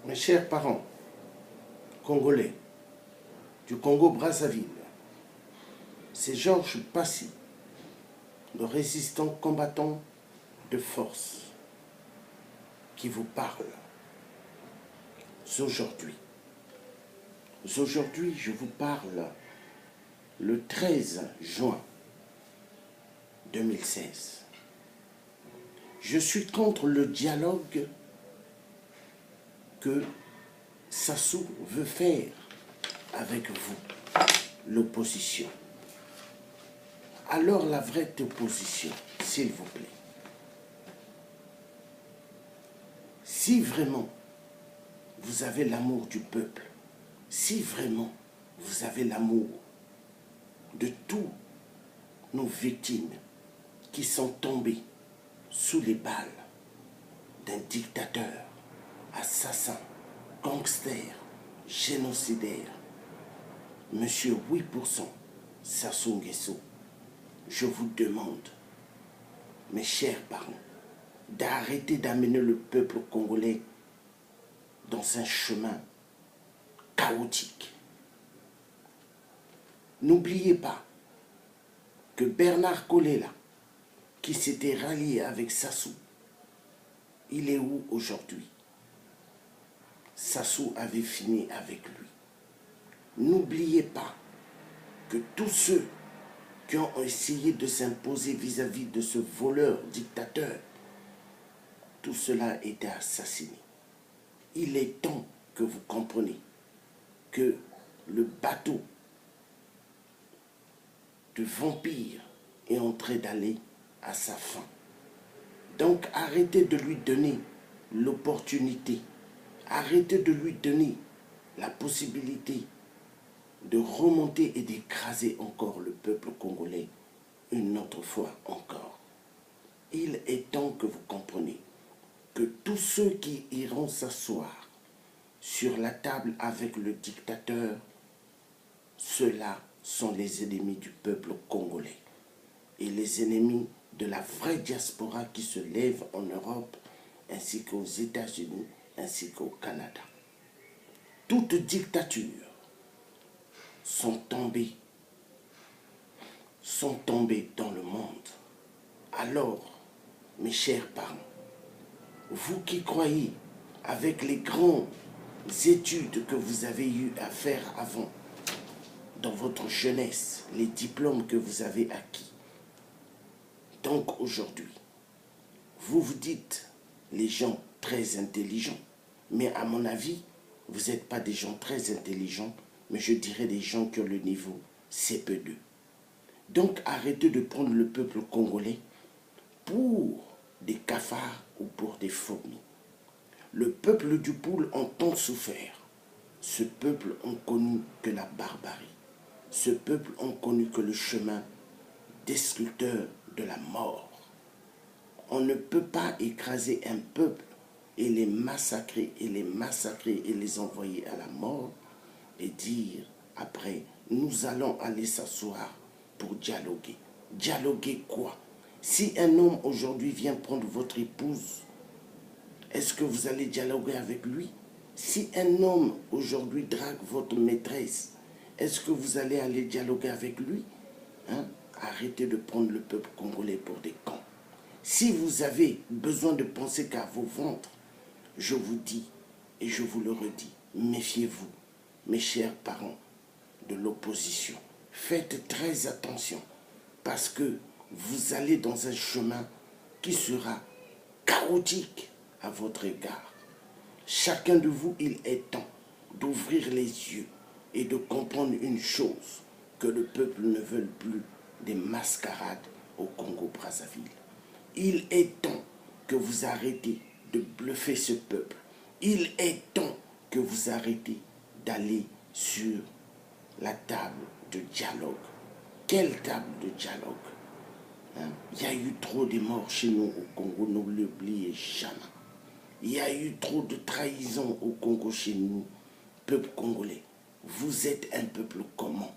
Mes chers parents congolais du Congo-Brazzaville, c'est Georges Passy, le résistant combattant de force, qui vous parle aujourd'hui. Aujourd'hui, je vous parle le 13 juin 2016. Je suis contre le dialogue que Sassou veut faire avec vous, l'opposition. Alors la vraie opposition, s'il vous plaît. Si vraiment vous avez l'amour du peuple, si vraiment vous avez l'amour de tous nos victimes qui sont tombées sous les balles d'un dictateur, assassin, gangster, génocidaire, Monsieur 8% Sassou Nguesso, je vous demande, mes chers parents, d'arrêter d'amener le peuple congolais dans un chemin chaotique. N'oubliez pas que Bernard Kolela, qui s'était rallié avec Sassou, il est où aujourd'hui? Sassou avait fini avec lui. N'oubliez pas que tous ceux qui ont essayé de s'imposer vis-à-vis de ce voleur dictateur, tout cela a été assassiné. Il est temps que vous compreniez que le bateau de vampire est en train d'aller à sa fin. Donc arrêtez de lui donner l'opportunité, arrêtez de lui donner la possibilité de remonter et d'écraser encore le peuple congolais une autre fois encore. Il est temps que vous compreniez que tous ceux qui iront s'asseoir sur la table avec le dictateur, ceux-là sont les ennemis du peuple congolais et les ennemis de la vraie diaspora qui se lève en Europe ainsi qu'aux États-Unis ainsi qu'au Canada. Toute dictature sont tombés dans le monde. Alors, mes chers parents, vous qui croyez avec les grandes études que vous avez eu à faire avant, dans votre jeunesse, les diplômes que vous avez acquis, donc aujourd'hui, vous vous dites les gens très intelligents, mais à mon avis, vous n'êtes pas des gens très intelligents, mais je dirais des gens qui ont le niveau CP2. Donc arrêtez de prendre le peuple congolais pour des cafards ou pour des fourmis. Le peuple du Poul ont tant souffert. Ce peuple ont connu que la barbarie. Ce peuple ont connu que le chemin destructeur de la mort. On ne peut pas écraser un peuple et les massacrer et les envoyer à la mort et dire après, nous allons aller s'asseoir pour dialoguer. Dialoguer quoi? Si un homme aujourd'hui vient prendre votre épouse, est-ce que vous allez dialoguer avec lui? Si un homme aujourd'hui drague votre maîtresse, est-ce que vous allez aller dialoguer avec lui? Arrêtez de prendre le peuple congolais pour des cons. Si vous avez besoin de penser qu'à vos ventres, je vous dis et je vous le redis, méfiez-vous, mes chers parents de l'opposition. Faites très attention parce que vous allez dans un chemin qui sera chaotique à votre égard. Chacun de vous, il est temps d'ouvrir les yeux et de comprendre une chose, que le peuple ne veut plus des mascarades au Congo-Brazzaville. Il est temps que vous arrêtez de bluffer ce peuple. Il est temps que vous arrêtez d'aller sur la table de dialogue. Quelle table de dialogue? Il y a eu trop de morts chez nous au Congo, ne l'oubliez jamais. Il y a eu trop de trahison au Congo chez nous, peuple congolais. Vous êtes un peuple comment?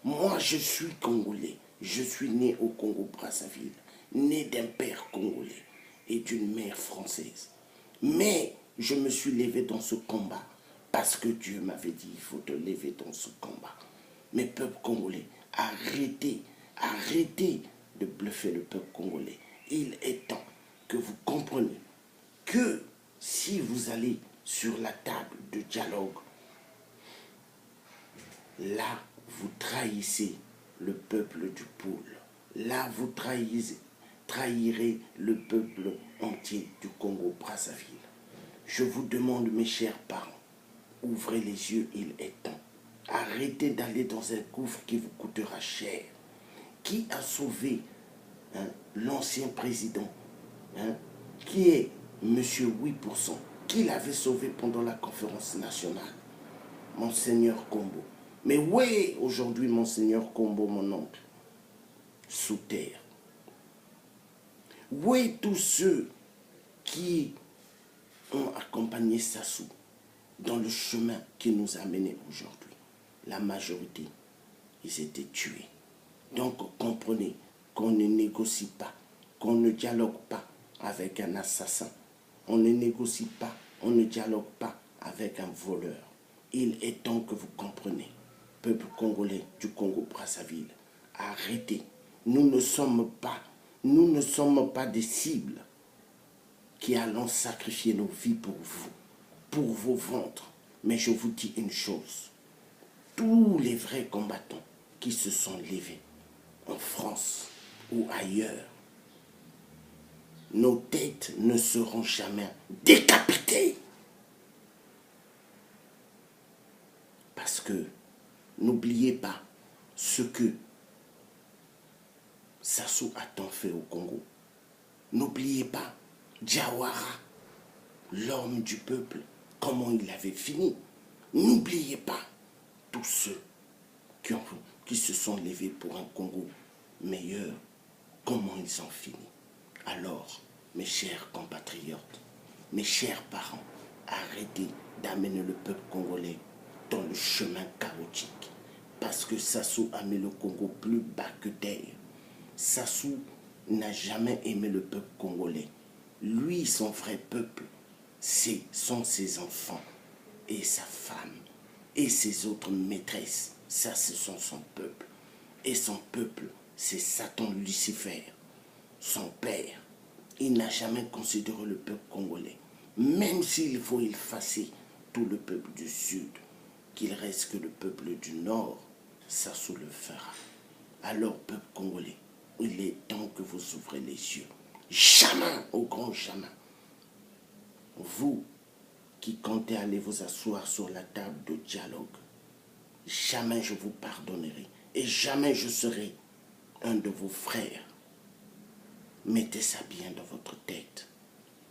Moi, je suis congolais. Je suis né au Congo-Brazzaville, né d'un père congolais et d'une mère française. Mais je me suis levé dans ce combat parce que Dieu m'avait dit, il faut te lever dans ce combat. Mais peuple congolais, arrêtez, arrêtez de bluffer le peuple congolais. Il est temps que vous compreniez que si vous allez sur la table de dialogue, là, vous trahissez le peuple du pôle. Là, vous trahirez le peuple entier du Congo-Brazzaville. Je vous demande, mes chers parents, ouvrez les yeux, il est temps. Arrêtez d'aller dans un gouffre qui vous coûtera cher. Qui a sauvé l'ancien président, qui est M. 8%, qui l'avait sauvé pendant la conférence nationale? Monseigneur Kombo. Mais où est aujourd'hui Monseigneur Kombo, mon oncle? Sous terre. Où est tous ceux qui ont accompagné Sassou dans le chemin qui nous a menés aujourd'hui? La majorité, ils étaient tués. Donc comprenez qu'on ne négocie pas, qu'on ne dialogue pas avec un assassin. On ne négocie pas, on ne dialogue pas avec un voleur. Il est temps que vous compreniez, peuple congolais du Congo-Brazzaville, arrêtez. Nous ne sommes pas des cibles qui allons sacrifier nos vies pour vous, pour vos ventres. Mais je vous dis une chose, tous les vrais combattants qui se sont levés en France ou ailleurs, nos têtes ne seront jamais décapitées. Parce que n'oubliez pas ce que Sassou a tant fait au Congo. N'oubliez pas Diawara, l'homme du peuple, comment il avait fini. N'oubliez pas tous ceux qui se sont levés pour un Congo meilleur, comment ils ont fini. Alors, mes chers compatriotes, mes chers parents, arrêtez d'amener le peuple congolais dans le chemin chaotique. Parce que Sassou a mis le Congo plus bas que terre. Sassou n'a jamais aimé le peuple congolais. Lui, son vrai peuple, sont ses enfants et sa femme et ses autres maîtresses. Ça, ce sont son peuple. Et son peuple, c'est Satan Lucifer, son père. Il n'a jamais considéré le peuple congolais. Même s'il faut effacer tout le peuple du Sud, qu'il reste que le peuple du Nord, Sassou le fera. Alors, peuple congolais, il est temps que vous ouvrez les yeux. Jamais, au grand jamais, vous qui comptez aller vous asseoir sur la table de dialogue, jamais je vous pardonnerai et jamais je serai un de vos frères. Mettez ça bien dans votre tête.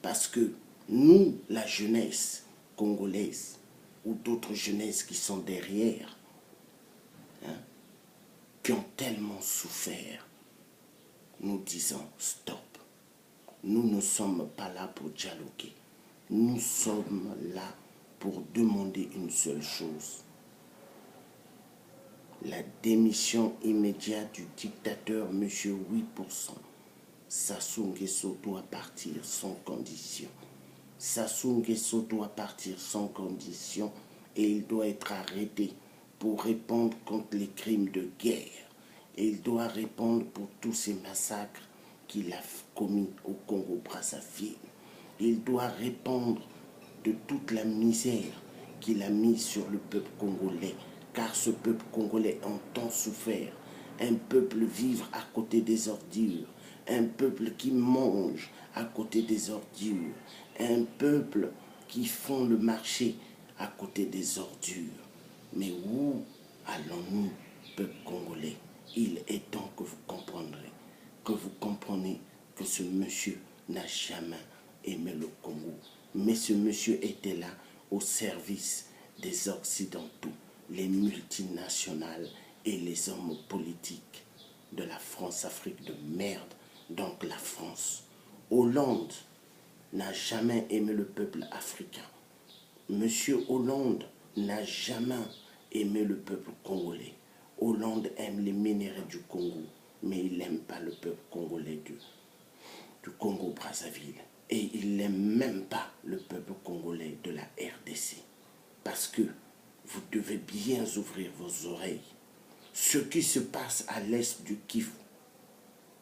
Parce que nous, la jeunesse congolaise, ou d'autres jeunesses qui sont derrière, qui ont tellement souffert, nous disons stop. Nous ne sommes pas là pour dialoguer. Nous sommes là pour demander une seule chose. La démission immédiate du dictateur M. 8%. Sassou Nguesso doit partir sans condition. Sassou Nguesso doit partir sans condition et il doit être arrêté pour répondre contre les crimes de guerre. Et il doit répondre pour tous ces massacres qu'il a commis au Congo-Brazzaville. Il doit répondre de toute la misère qu'il a mise sur le peuple congolais, car ce peuple congolais a tant souffert. Un peuple vivre à côté des ordures, un peuple qui mange à côté des ordures, un peuple qui font le marché à côté des ordures. Mais où allons-nous, peuple congolais? Il est temps que vous comprendrez, que vous comprenez que ce monsieur n'a jamais aimé le Congo. Mais ce monsieur était là au service des Occidentaux, les multinationales et les hommes politiques de la France-Afrique de merde, donc la France. Hollande n'a jamais aimé le peuple africain. Monsieur Hollande n'a jamais aimé le peuple congolais. Hollande aime les minéraux du Congo, mais il n'aime pas le peuple congolais du Congo-Brazzaville. Et il n'aime même pas le peuple congolais de la RDC. Parce que vous devez bien ouvrir vos oreilles. Ce qui se passe à l'est du Kivu,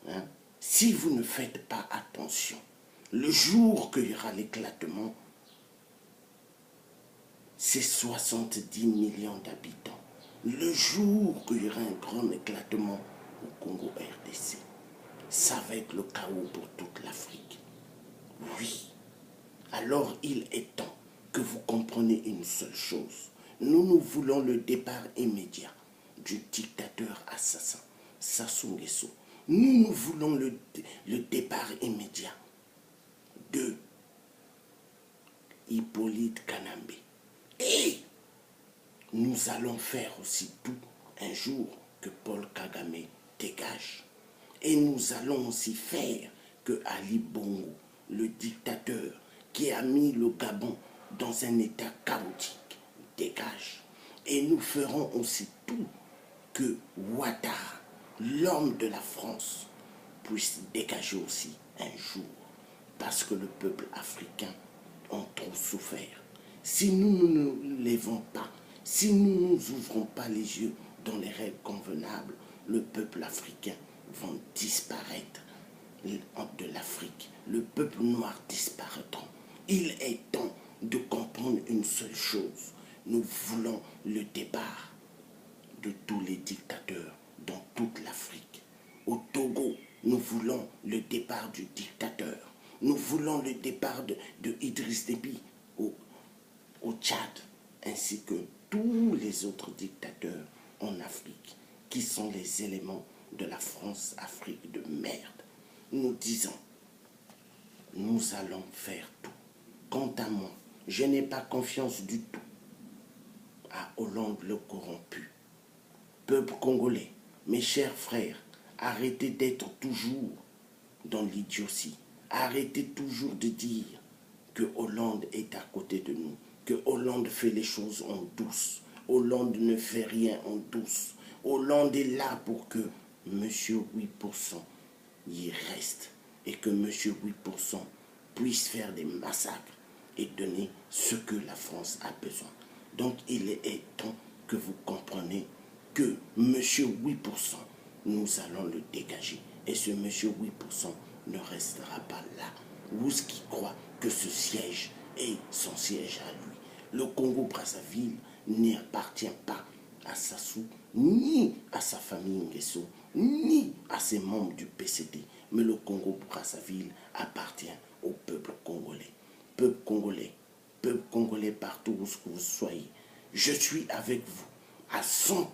hein, si vous ne faites pas attention, le jour qu'il y aura l'éclatement, c'est 70 millions d'habitants. Le jour qu'il y aura un grand éclatement au Congo RDC, ça va être le chaos pour toute l'Afrique. Oui. Alors il est temps que vous compreniez une seule chose. Nous voulons le départ immédiat du dictateur assassin, Sassou Nguesso. Nous voulons le départ immédiat de Hippolyte Kanambe. Et nous allons faire aussi tout un jour que Paul Kagame dégage. Et nous allons aussi faire que Ali Bongo, le dictateur qui a mis le Gabon dans un état chaotique, dégage. Et nous ferons aussi tout que Ouattara, l'homme de la France, puisse dégager aussi un jour. Parce que le peuple africain a trop souffert. Si nous ne nous levons pas, si nous ne nous ouvrons pas les yeux dans les règles convenables, le peuple africain va disparaître de l'Afrique. Le peuple noir disparaîtra. Il est temps de comprendre une seule chose. Nous voulons le départ de tous les dictateurs dans toute l'Afrique. Au Togo, nous voulons le départ du dictateur. Nous voulons le départ de Idriss Déby au Tchad, ainsi que tous les autres dictateurs en Afrique, qui sont les éléments de la France-Afrique de merde. Nous disons, nous allons faire tout. Quant à moi, je n'ai pas confiance du tout à Hollande le corrompu. Peuple congolais, mes chers frères, arrêtez d'être toujours dans l'idiotie. Arrêtez toujours de dire que Hollande est à côté de nous, que Hollande fait les choses en douce. Hollande ne fait rien en douce. Hollande est là pour que M. 8% y reste et que M. 8% puisse faire des massacres et donner ce que la France a besoin. Donc il est temps que vous compreniez que M. 8%, nous allons le dégager. Et ce M. 8% ne restera pas là. Où est-ce qu'il croit que ce siège est son siège à lui? Le Congo-Brazzaville n'y appartient pas à Sassou, ni à sa famille Nguesso, ni à ses membres du PCD. Mais le Congo-Brazzaville appartient au peuple congolais. Peuple congolais partout où vous soyez. Je suis avec vous à 100%.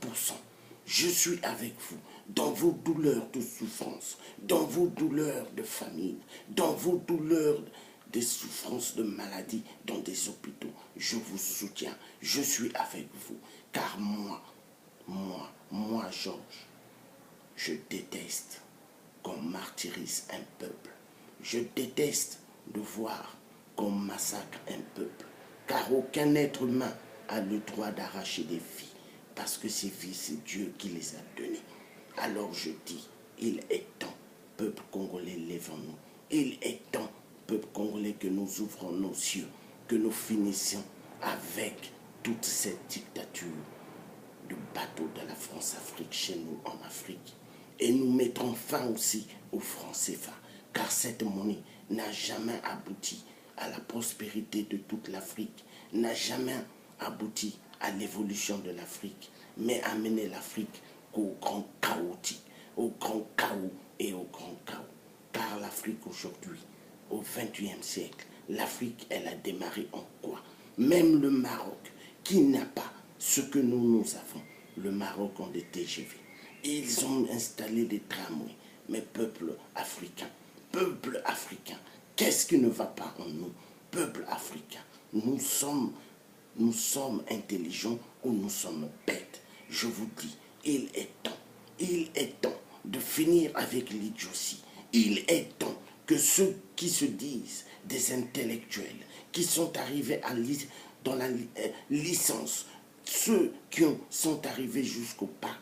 Je suis avec vous dans vos douleurs de souffrance, dans vos douleurs de famine, dans vos douleurs de souffrances de maladie, dans des hôpitaux. Je vous soutiens, je suis avec vous. Car moi, Georges, je déteste qu'on martyrise un peuple. Je déteste de voir qu'on massacre un peuple. Car aucun être humain a le droit d'arracher des vies. Parce que ces vies, c'est Dieu qui les a données. Alors je dis, il est temps, peuple congolais, lèvons-nous. Il est temps, peuple congolais, que nous ouvrons nos yeux, que nous finissions avec toute cette dictature de bateau de la France-Afrique chez nous en Afrique. Et nous mettrons fin aussi au franc CFA, car cette monnaie n'a jamais abouti à la prospérité de toute l'Afrique, n'a jamais abouti à l'évolution de l'Afrique, mais a mené l'Afrique qu'au grand chaotique, au grand chaos et au grand chaos. Car l'Afrique aujourd'hui, au XXIe siècle, l'Afrique, elle a démarré en quoi? Même le Maroc, qui n'a pas ce que nous avons, le Maroc ont des TGV. Ils ont installé des tramways. Mais peuple africain, qu'est-ce qui ne va pas en nous? Peuple africain, nous sommes intelligents ou nous sommes bêtes. Je vous dis, il est temps de finir avec l'idiotie. Il est temps que ceux qui se disent des intellectuels, qui sont arrivés dans la licence, ceux qui sont arrivés jusqu'au bac,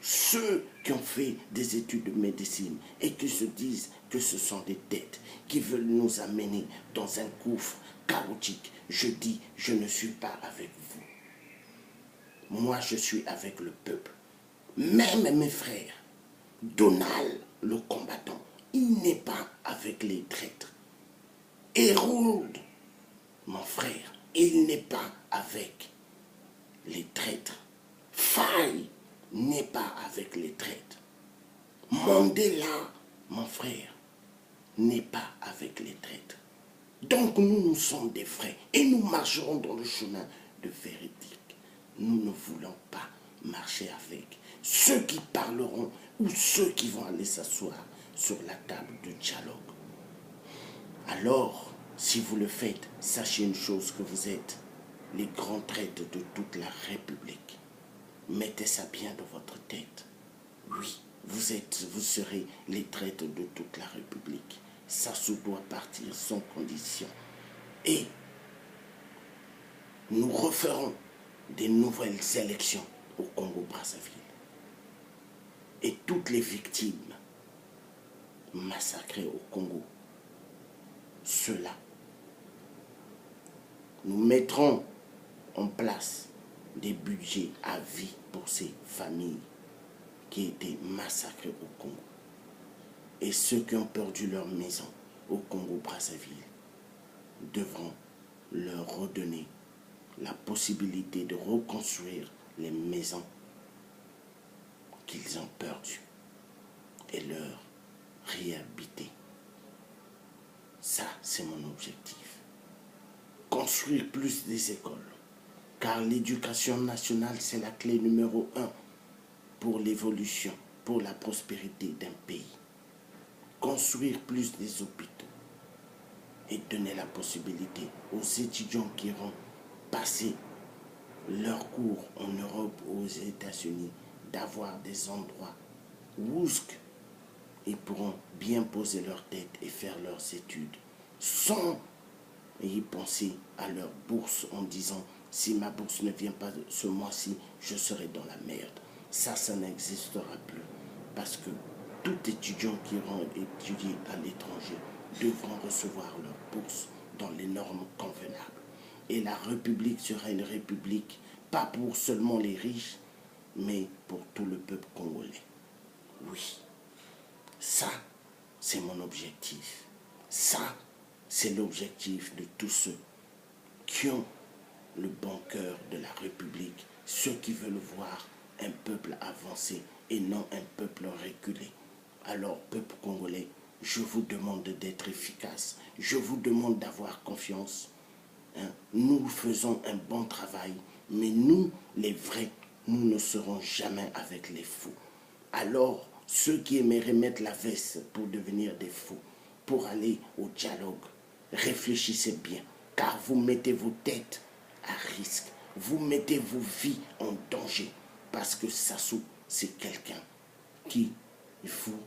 ceux qui ont fait des études de médecine et qui se disent que ce sont des têtes qui veulent nous amener dans un gouffre chaotique. Je dis, je ne suis pas avec vous. Moi, je suis avec le peuple. Même mes frères, Donald, le combattant, il n'est pas avec les traîtres. Hérold, mon frère, il n'est pas avec les traîtres. Faye n'est pas avec les traîtres. Mandela, mon frère, n'est pas avec les traîtres. Donc nous sommes des frères et nous marcherons dans le chemin de vérité. Nous ne voulons pas marcher avec ceux qui parleront ou ceux qui vont aller s'asseoir sur la table de dialogue. Alors, si vous le faites, sachez une chose, que vous êtes les grands traîtres de toute la République. Mettez ça bien dans votre tête. Oui, vous serez les traîtres de toute la République. Sassou doit partir sans condition. Et nous referons des nouvelles élections au Congo-Brazzaville. Et toutes les victimes massacrées au Congo, ceux-là, nous mettrons en place des budgets à vie pour ces familles qui étaient massacrées au Congo. Et ceux qui ont perdu leur maison au Congo-Brazzaville devront leur redonner la possibilité de reconstruire les maisons qu'ils ont perdues et leur réhabiter. Ça, c'est mon objectif. Construire plus des écoles, car l'éducation nationale, c'est la clé numéro 1 pour l'évolution, pour la prospérité d'un pays. Construire plus des hôpitaux et donner la possibilité aux étudiants qui iront passer leurs cours en Europe ou aux États-Unis d'avoir des endroits où ils pourront bien poser leur tête et faire leurs études sans y penser à leur bourse en disant si ma bourse ne vient pas ce mois-ci, je serai dans la merde. Ça n'existera plus parce que tout étudiant qui iront étudier à l'étranger devront recevoir leur bourse dans les normes convenables. Et la République sera une république pas pour seulement les riches, mais pour tout le peuple congolais. Oui, ça, c'est mon objectif. Ça, c'est l'objectif de tous ceux qui ont le bon cœur de la République, ceux qui veulent voir un peuple avancer et non un peuple reculer. Alors, peuple congolais, je vous demande d'être efficace, je vous demande d'avoir confiance. Nous faisons un bon travail, mais nous, les vrais, nous ne serons jamais avec les fous. Alors, ceux qui aimeraient mettre la veste pour devenir des fous, pour aller au dialogue, réfléchissez bien, car vous mettez vos têtes à risque, vous mettez vos vies en danger, parce que Sassou, c'est quelqu'un qui vous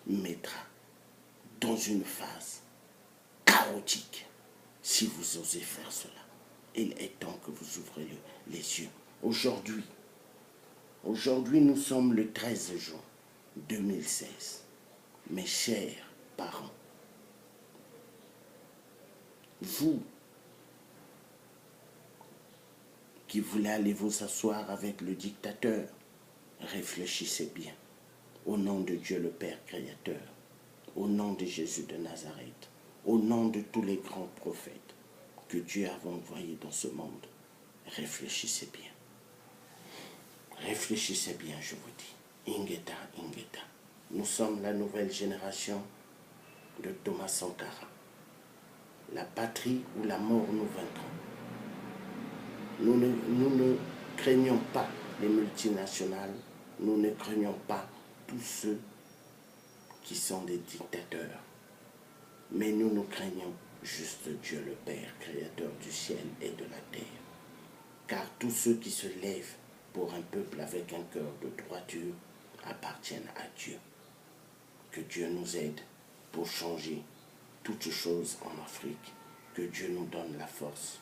mettra dans une phase chaotique si vous osez faire cela. Il est temps que vous ouvrez les yeux. Aujourd'hui, nous sommes le 13 juin 2016. Mes chers parents, vous qui voulez aller vous asseoir avec le dictateur, réfléchissez bien. Au nom de Dieu le Père Créateur, au nom de Jésus de Nazareth, au nom de tous les grands prophètes que Dieu a envoyés dans ce monde, réfléchissez bien. Réfléchissez bien, je vous dis. Ingeta, Ingeta. Nous sommes la nouvelle génération de Thomas Sankara. La patrie ou la mort nous vaincront. Nous ne craignons pas les multinationales, nous ne craignons pas tous ceux qui sont des dictateurs. Mais nous craignons juste Dieu le Père, créateur du ciel et de la terre. Car tous ceux qui se lèvent pour un peuple avec un cœur de droiture appartiennent à Dieu. Que Dieu nous aide pour changer toutes choses en Afrique. Que Dieu nous donne la force